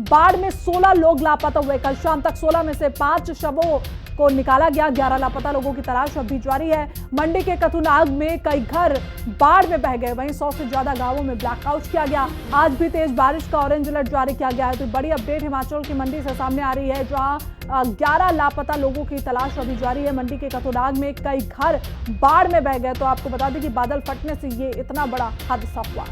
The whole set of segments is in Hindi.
बाढ़ में 16 लोग लापता हुए। कल शाम तक 16 में से 5 शवों को निकाला गया। 11 लापता लोगों की तलाश अभी जारी है। मंडी के कथुनाग में कई घर बाढ़ में बह गए। वहीं 100 से ज्यादा गांवों में ब्लैकआउट किया गया। आज भी तेज बारिश का ऑरेंज अलर्ट जारी किया गया है। तो बड़ी अपडेट हिमाचल की मंडी से सामने आ रही है, जहां 11 लापता लोगों की तलाश अभी जारी है। मंडी के कथुनाग में कई घर बाढ़ में बह गए। तो आपको बता दें कि बादल फटने से ये इतना बड़ा हादसा हुआ।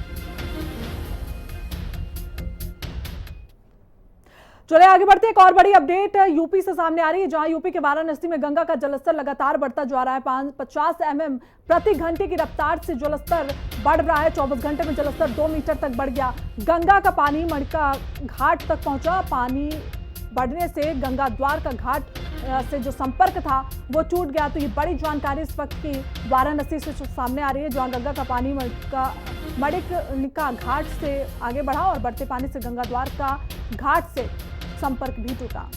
चलिए आगे बढ़ते हैं। एक और बड़ी अपडेट यूपी से सामने आ रही है, जहां यूपी के वाराणसी में गंगा का जलस्तर लगातार बढ़ता जा रहा है। 50 mm प्रति घंटे की रफ्तार से जलस्तर बढ़ रहा है। 24 घंटे में जलस्तर 2 मीटर तक बढ़ गया। गंगा का पानी मणिका घाट तक पहुंचा। पानी बढ़ने से गंगा द्वार का घाट से जो संपर्क था वो टूट गया। तो ये बड़ी जानकारी इस वक्त की वाराणसी से सामने आ रही है, जहां गंगा का पानी मणिका घाट से आगे बढ़ा और बढ़ते पानी से गंगा द्वार का घाट से संपर्क भी टूटा।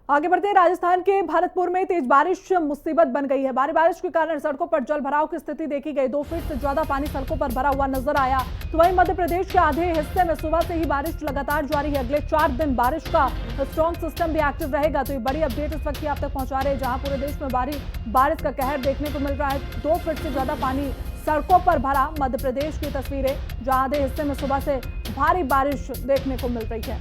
आगे बढ़ते हैं। राजस्थान के भरतपुर में तेज बारिश मुसीबत बन गई है। भारी बारिश के कारण सड़कों पर जल भराव की स्थिति देखी गई। 2 फीट से ज्यादा पानी सड़कों पर भरा हुआ नजर आया। तो वहीं मध्य प्रदेश के आधे हिस्से में सुबह से ही बारिश लगातार जारी है। अगले 4 दिन बारिश का स्ट्रॉन्ग सिस्टम भी एक्टिव रहेगा। तो ये बड़ी अपडेट इस वक्त की आप तक पहुंचा रहे हैं, जहां पूरे देश में बारिश का कहर देखने को मिल रहा है। 2 फीट से ज्यादा पानी सड़कों पर भरा मध्य प्रदेश की तस्वीरें, जहां आधे हिस्से में सुबह से भारी बारिश देखने को मिल रही है।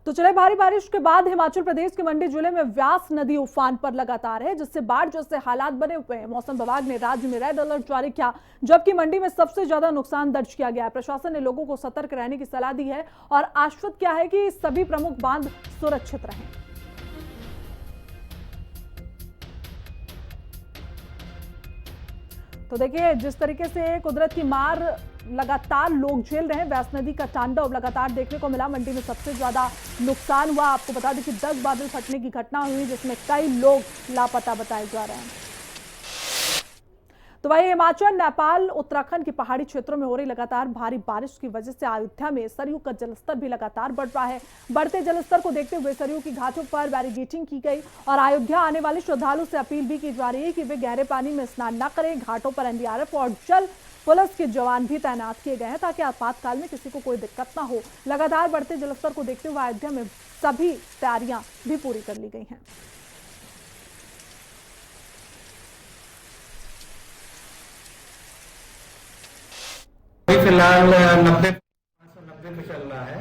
तो चले, भारी बारिश के बाद हिमाचल प्रदेश के मंडी जिले में व्यास नदी उफान पर लगातार है, जिससे बाढ़ जैसे हालात बने हुए हैं। मौसम विभाग ने राज्य में रेड अलर्ट जारी किया, जबकि मंडी में सबसे ज्यादा नुकसान दर्ज किया गया है। प्रशासन ने लोगों को सतर्क रहने की सलाह दी है और आश्वस्त किया है कि सभी प्रमुख बांध सुरक्षित रहें। तो देखिए, जिस तरीके से कुदरत की मार लगातार लोग झेल रहे हैं, व्यास नदी का तांडव लगातार देखने को मिला। मंडी में सबसे ज्यादा नुकसान हुआ। आपको बता दें कि 10 बादल फटने की घटना हुई, जिसमें कई लोग लापता बताए जा रहे हैं। तो वहीं हिमाचल, नेपाल, उत्तराखंड की पहाड़ी क्षेत्रों में हो रही लगातार भारी बारिश की वजह से अयोध्या में सरयू का जलस्तर भी लगातार बढ़ रहा है। बढ़ते जलस्तर को देखते हुए सरयू की घाटों पर बैरिकेडिंग की गई और अयोध्या आने वाले श्रद्धालु से अपील भी की जा रही है कि वे गहरे पानी में स्नान न करें। घाटों पर एनडीआरएफ और जल पुलिस के जवान भी तैनात किए गए हैं, ताकि आपातकाल में किसी को कोई दिक्कत ना हो। लगातार बढ़ते जलस्तर को देखते हुए अयोध्या में सभी तैयारियां भी पूरी कर ली गई हैं। फिलहाल 90 पे चल रहा है,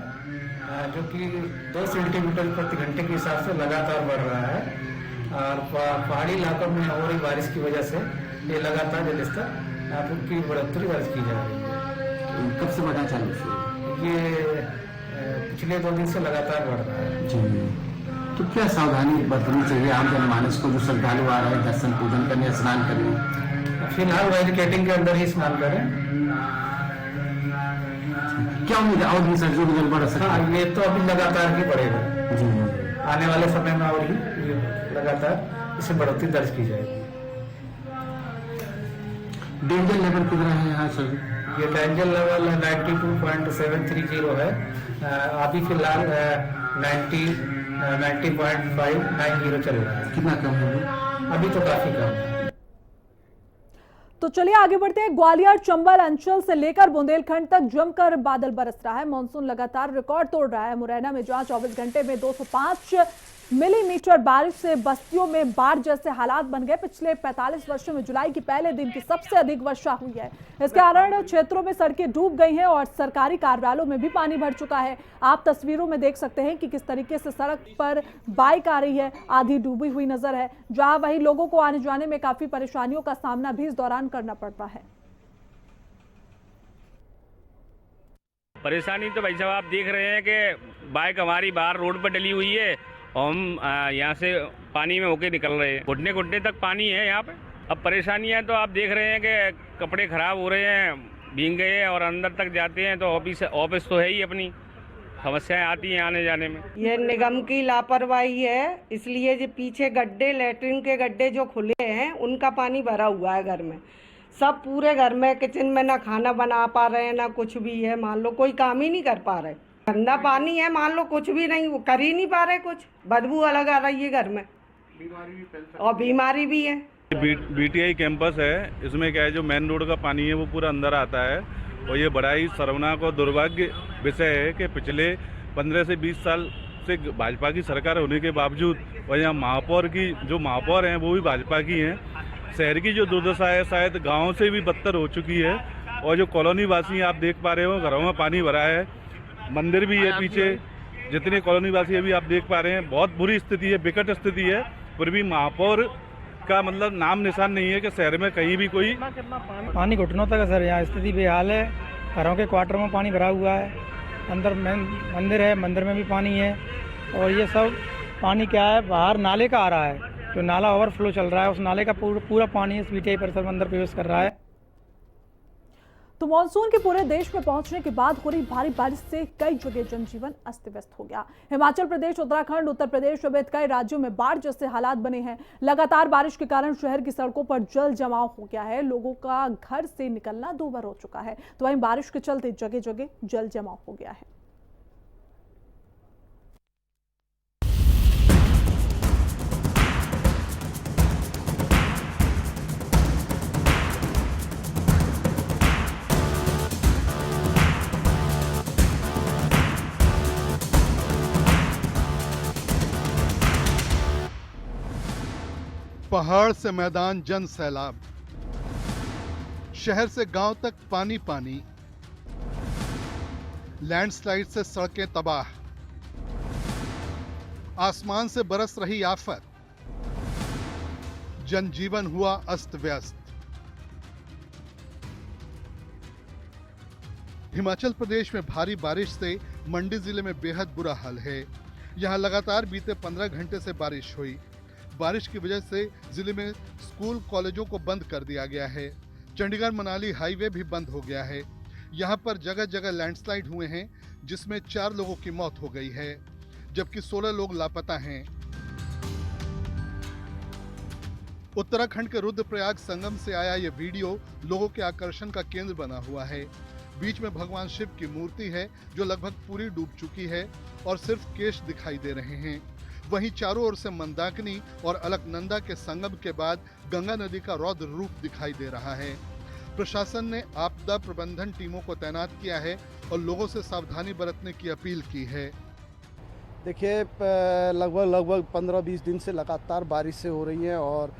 जो कि 2 सेंटीमीटर प्रति घंटे के हिसाब से लगातार बढ़ रहा है। और पहाड़ी इलाकों में हो रही बारिश की वजह से ये लगातार जलस्तर की बढ़ोतरी दर्ज की जा रही है। कब से बढ़ना चालू है? ये पिछले 2 दिन से लगातार बढ़ रहा है जी। तो क्या सावधानी बरतनी चाहिए आम जनमानस को, जो श्रद्धालु आ रहे हैं दर्शन पूजन करने, स्नान करने? फिलहाल बैरिकेडिंग के अंदर ही स्नान करें। क्या उम्मीद है और भी सर्दियों में जल बढ़ सकता है? ये तो अभी लगातार ही बढ़ेगा जी। आने वाले समय में, और ही लगातार इसे बढ़ोतरी दर्ज की जाएगी। डेंजर लेवल कितना है यहाँ सर? ये डेंजर लेवल 92.730 है। अभी फिलहाल 90.590 चल रहा है। कितना कम है? अभी तो काफी कम है। तो चलिए आगे बढ़ते हैं। ग्वालियर, चंबल अंचल से लेकर बुंदेलखंड तक जमकर बादल बरस रहा है। मानसून लगातार रिकॉर्ड तोड़ रहा है। मुरैना में जहां 24 घंटे में 205 मिलीमीटर बारिश से बस्तियों में बाढ़ जैसे हालात बन गए। पिछले 45 वर्षों में जुलाई के पहले दिन की सबसे अधिक वर्षा हुई है। इसके कारण क्षेत्रों में सड़कें डूब गई हैं और सरकारी कार्यालयों में भी पानी भर चुका है। आप तस्वीरों में देख सकते हैं कि किस तरीके से सड़क पर बाइक आ रही है, आधी डूबी हुई नजर है, जहां वहीं लोगों को आने जाने में काफी परेशानियों का सामना भी इस दौरान करना पड़ता है। परेशानी तो भाई साहब आप देख रहे हैं कि बाइक हमारी बाहर रोड पर डली हुई है और हम यहाँ से पानी में होके निकल रहे हैं। घुटने घुटने तक पानी है यहाँ पे। अब परेशानियाँ तो आप देख रहे हैं कि कपड़े खराब हो रहे हैं, भीग गए हैं और अंदर तक जाते हैं तो ऑफिस तो है ही, अपनी समस्याएं आती हैं आने जाने में। ये निगम की लापरवाही है, इसलिए जो पीछे गड्ढे, लैट्रिन के गड्ढे जो खुले हैं उनका पानी भरा हुआ है घर में। सब पूरे घर में, किचन में ना खाना बना पा रहे हैं ना कुछ भी है। मान लो कोई काम ही नहीं कर पा रहे, गंदा पानी है, मान लो कुछ भी नहीं, वो कर ही नहीं पा रहे कुछ। बदबू अलग आ रही है घर में, और बीमारी भी है। बीटीआई कैंपस है। इसमें क्या है, जो मेन रोड का पानी है वो पूरा अंदर आता है और ये बड़ा ही शर्मनाक और दुर्भाग्य विषय है कि पिछले 15 से 20 साल से भाजपा की सरकार होने के बावजूद और यहाँ महापौर की जो महापौर हैं वो भी भाजपा की हैं। शहर की जो दुर्दशा है शायद गाँव से भी बदतर हो चुकी है और जो कॉलोनी वासी आप देख पा रहे हो, घरों में पानी भरा है, मंदिर भी है पीछे, जितने कॉलोनी वासी अभी आप देख पा रहे हैं, बहुत बुरी स्थिति है, विकट स्थिति है। फिर भी महापौर का मतलब नाम निशान नहीं है कि शहर में कहीं भी कोई पानी घुटनों तक है सर। यहाँ स्थिति बेहाल है, घरों के क्वार्टर में पानी भरा हुआ है, अंदर मंदिर है, मंदिर में भी पानी है और ये सब पानी क्या है, बाहर नाले का आ रहा है, जो नाला ओवरफ्लो चल रहा है उस नाले का पूरा पानी इस बीटीआई परिसर में अंदर प्रवेश कर रहा है। तो मानसून के पूरे देश में पहुंचने के बाद हो रही भारी बारिश से कई जगह जनजीवन अस्त व्यस्त हो गया। हिमाचल प्रदेश, उत्तराखंड, उत्तर प्रदेश समेत कई राज्यों में बाढ़ जैसे हालात बने हैं। लगातार बारिश के कारण शहर की सड़कों पर जल जमाव हो गया है, लोगों का घर से निकलना दूभर हो चुका है। तो वहीं बारिश के चलते जगह जगह जल जमाव हो गया है। पहाड़ से मैदान जन सैलाब, शहर से गांव तक पानी पानी, लैंडस्लाइड से सड़कें तबाह, आसमान से बरस रही आफत, जनजीवन हुआ अस्त व्यस्त। हिमाचल प्रदेश में भारी बारिश से मंडी जिले में बेहद बुरा हाल है। यहां लगातार बीते 15 घंटे से बारिश हुई। बारिश की वजह से जिले में स्कूल कॉलेजों को बंद कर दिया गया है। चंडीगढ़ मनाली हाईवे भी बंद हो गया है। यहां पर जगह जगह लैंडस्लाइड हुए हैं, जिसमें 4 लोगों की मौत हो गई है, जबकि 16 लोग लापता हैं। उत्तराखंड के रुद्रप्रयाग संगम से आया ये वीडियो लोगों के आकर्षण का केंद्र बना हुआ है। बीच में भगवान शिव की मूर्ति है जो लगभग पूरी डूब चुकी है और सिर्फ केश दिखाई दे रहे हैं। वहीं चारों ओर से मंदाकिनी और अलकनंदा के संगम के बाद गंगा नदी का रौद्र रूप दिखाई दे रहा है। प्रशासन ने आपदा प्रबंधन टीमों को तैनात किया है और लोगों से सावधानी बरतने की अपील की है। देखिए, लगभग 15-20 दिन से लगातार बारिश से हो रही है और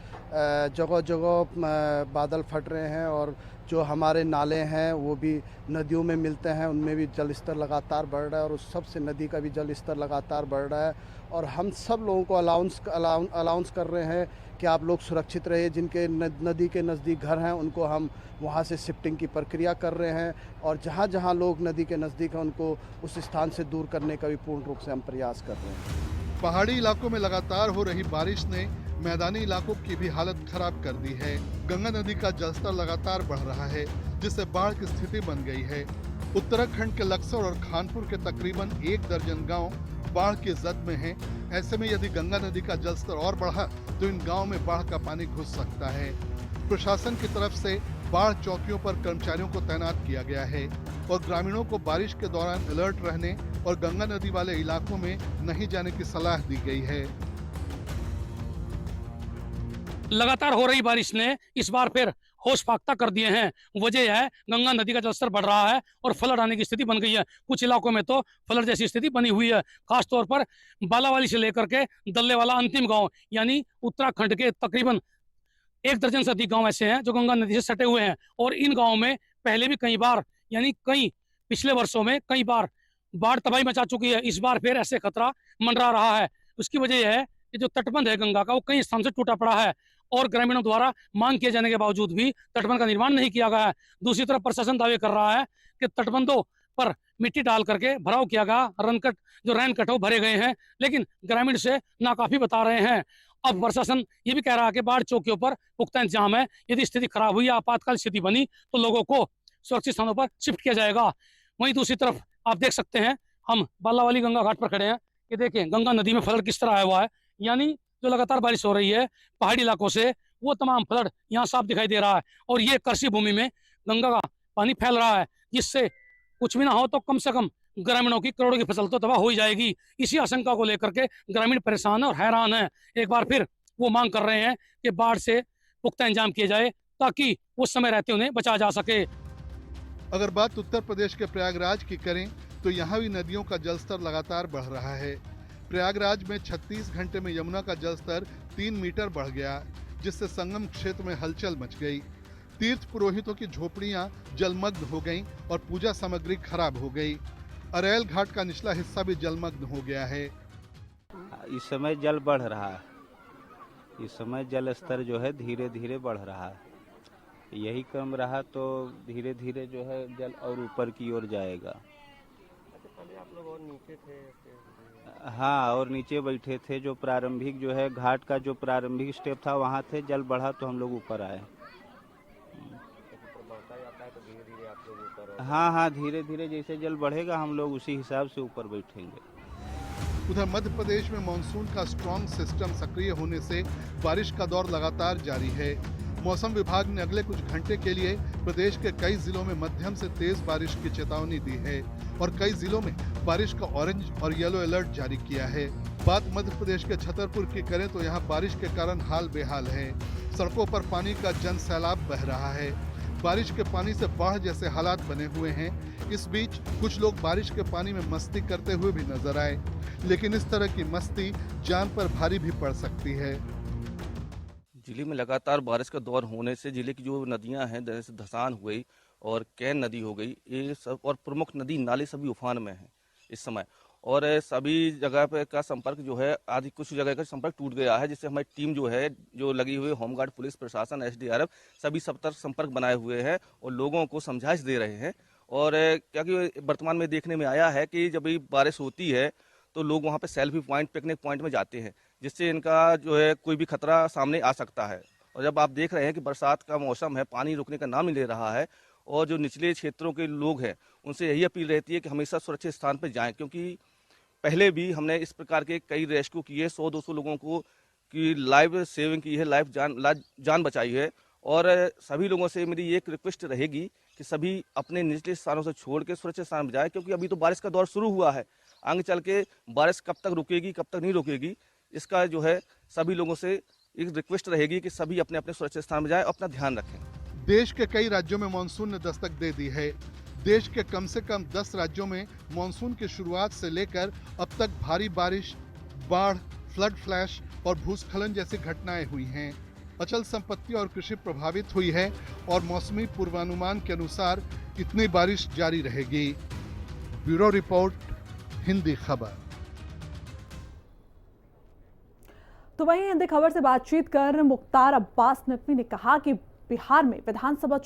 जगह जगह बादल फट रहे हैं और जो हमारे नाले हैं वो भी नदियों में मिलते हैं, उनमें भी जल स्तर लगातार बढ़ रहा है और उस सबसे नदी का भी जल स्तर लगातार बढ़ रहा है। और हम सब लोगों को अलाउंस कर रहे हैं कि आप लोग सुरक्षित रहिए। जिनके नदी के नज़दीक घर हैं उनको हम वहाँ से शिफ्टिंग की प्रक्रिया कर रहे हैं और जहाँ जहाँ लोग नदी के नज़दीक हैं उनको उस स्थान से दूर करने का भी पूर्ण रूप से हम प्रयास कर रहे हैं। पहाड़ी इलाकों में लगातार हो रही बारिश ने मैदानी इलाकों की भी हालत खराब कर दी है। गंगा नदी का जलस्तर लगातार बढ़ रहा है, जिससे बाढ़ की स्थिति बन गई है। उत्तराखंड के लक्सर और खानपुर के तकरीबन 1 दर्जन गांव बाढ़ की जद में हैं। ऐसे में यदि गंगा नदी का जलस्तर और बढ़ा तो इन गांवों में बाढ़ का पानी घुस सकता है। प्रशासन की तरफ से बाढ़ चौकियों पर कर्मचारियों को तैनात किया गया है और ग्रामीणों को बारिश के दौरान अलर्ट रहने और गंगा नदी वाले इलाकों में नहीं जाने की सलाह दी गई है। लगातार हो रही बारिश ने इस बार फिर होश फाख्ता कर दिए हैं। वजह है गंगा नदी का जलस्तर बढ़ रहा है और फ्लड आने की स्थिति बन गई है। कुछ इलाकों में तो फ्लड जैसी स्थिति बनी हुई है। खासतौर पर बालावाली से लेकर के दल्ले वाला अंतिम गांव यानी उत्तराखंड के तकरीबन 1 दर्जन से अधिक गांव ऐसे हैं जो गंगा नदी से सटे हुए हैं और इन गाँव में पहले भी कई बार यानी कई पिछले वर्षों में कई बार बाढ़ तबाही मचा चुकी है। इस बार फिर ऐसे खतरा मंडरा रहा है। उसकी वजह यह है कि जो तटबंध है गंगा का वो कई स्थान से टूटा पड़ा है और ग्रामीणों द्वारा मांग किए जाने के बावजूद भी तटबंध का निर्माण नहीं किया गया है। दूसरी तरफ प्रशासन दावे कर रहा है कि तटबंधों पर मिट्टी डाल करके भराव किया गया, रैन कट भरे गए हैं, लेकिन ग्रामीण से नाकाफी बता रहे हैं। अब प्रशासन ये भी कह रहा है कि बाढ़ चौकियों पर पुख्ता इंतजाम है। यदि स्थिति खराब हुई या आपातकाल स्थिति बनी तो लोगों को सुरक्षित स्थानों पर शिफ्ट किया जाएगा। वहीं दूसरी तरफ आप देख सकते हैं, हम बालावाली गंगा घाट पर खड़े हैं। ये देखें गंगा नदी में फ्लड किस तरह आया हुआ है, यानी जो लगातार बारिश हो रही है पहाड़ी इलाकों से वो तमाम फ्लड यहाँ साफ दिखाई दे रहा है और ये कृषि भूमि में गंगा का पानी फैल रहा है, जिससे कुछ भी ना हो तो कम से कम ग्रामीणों की करोड़ों की फसल तो तबाह हो ही जाएगी। इसी आशंका को लेकर के ग्रामीण परेशान है और हैरान है। एक बार फिर वो मांग कर रहे हैं कि बाढ़ से पुख्ता इंतजाम किए जाए ताकि उस समय रहते उन्हें बचाया जा सके। अगर बात उत्तर प्रदेश के प्रयागराज की करें तो यहाँ भी नदियों का जलस्तर लगातार बढ़ रहा है। प्रयागराज में 36 घंटे में यमुना का जलस्तर 3 मीटर बढ़ गया, जिससे संगम क्षेत्र में हलचल मच गई। तीर्थ पुरोहितों की झोपड़ियां जलमग्न हो गईं और पूजा सामग्री खराब हो गई। अरैल घाट का निचला हिस्सा भी जलमग्न हो गया है। इस समय जल बढ़ रहा है, इस समय जल स्तर जो है धीरे धीरे बढ़ रहा है। यही क्रम रहा तो धीरे धीरे जो है जल और ऊपर की ओर जाएगा। पहले आप लोग और नीचे थे? हाँ, और नीचे बैठे थे। जो प्रारंभिक जो है घाट का जो प्रारंभिक स्टेप था वहाँ थे, जल बढ़ा तो हम लोग ऊपर आए। बढ़ता जाता है तो धीरे धीरे आप लोग ऊपर? हाँ, धीरे धीरे जैसे जल बढ़ेगा हम लोग उसी हिसाब से ऊपर बैठेंगे। उधर मध्य प्रदेश में मानसून का स्ट्रॉन्ग सिस्टम सक्रिय होने से बारिश का दौर लगातार जारी है। मौसम विभाग ने अगले कुछ घंटे के लिए प्रदेश के कई जिलों में मध्यम से तेज बारिश की चेतावनी दी है और कई जिलों में बारिश का ऑरेंज और येलो अलर्ट जारी किया है। बात मध्य प्रदेश के छतरपुर की करें तो यहाँ बारिश के कारण हाल बेहाल है। सड़कों पर पानी का जन सैलाब बह रहा है। बारिश के पानी से बाढ़ जैसे हालात बने हुए हैं। इस बीच कुछ लोग बारिश के पानी में मस्ती करते हुए भी नजर आए, लेकिन इस तरह की मस्ती जान पर भारी भी पड़ सकती है। जिले में लगातार बारिश का दौर होने से जिले की जो नदियां हैं, जैसे धसान हो गई और कैन नदी हो गई, ये सब और प्रमुख नदी नाले सभी उफान में हैं इस समय। और सभी जगह पे का संपर्क जो है, आदि कुछ जगह का संपर्क टूट गया है, जिससे हमारी टीम जो है, जो लगी हुई होमगार्ड, पुलिस प्रशासन, SDRF सभी सतर्क संपर्क बनाए हुए हैं और लोगों को समझाइश दे रहे हैं। और क्योंकि वर्तमान में देखने में आया है कि जब भी बारिश होती है तो लोग वहाँ पे सेल्फी पॉइंट, पिकनिक पॉइंट में जाते हैं, जिससे इनका जो है कोई भी खतरा सामने आ सकता है। और जब आप देख रहे हैं कि बरसात का मौसम है, पानी रुकने का नाम नहीं ले रहा है, और जो निचले क्षेत्रों के लोग हैं उनसे यही अपील रहती है कि हमेशा सुरक्षित स्थान पर जाएं, क्योंकि पहले भी हमने इस प्रकार के कई रेस्क्यू किए, 100-200 लोगों को की लाइव सेविंग की है, लाइव जान बचाई है। और सभी लोगों से मेरी एक रिक्वेस्ट रहेगी कि सभी अपने निचले स्थानों से छोड़ के सुरक्षित स्थान पर जाएं, क्योंकि अभी तो बारिश का दौर शुरू हुआ है। आगे चल के बारिश कब तक रुकेगी, कब तक नहीं रुकेगी, इसका जो है सभी लोगों से एक रिक्वेस्ट रहेगी कि सभी अपने अपने सुरक्षित स्थान में जाएं, अपना ध्यान रखें। देश के कई राज्यों में मानसून ने दस्तक दे दी है। देश के कम से कम 10 राज्यों में मानसून की शुरुआत से लेकर अब तक भारी बारिश, बाढ़, फ्लड फ्लैश और भूस्खलन जैसी घटनाएं हुई हैं। अचल संपत्ति और कृषि प्रभावित हुई है और मौसमी पूर्वानुमान के अनुसार इतनी बारिश जारी रहेगी। ब्यूरो रिपोर्ट, हिंदी खबर। तो वहीं हिंदी खबर से बातचीत कर मुख्तार अब्बास नकवी ने कहा कि बिहार में विधानसभा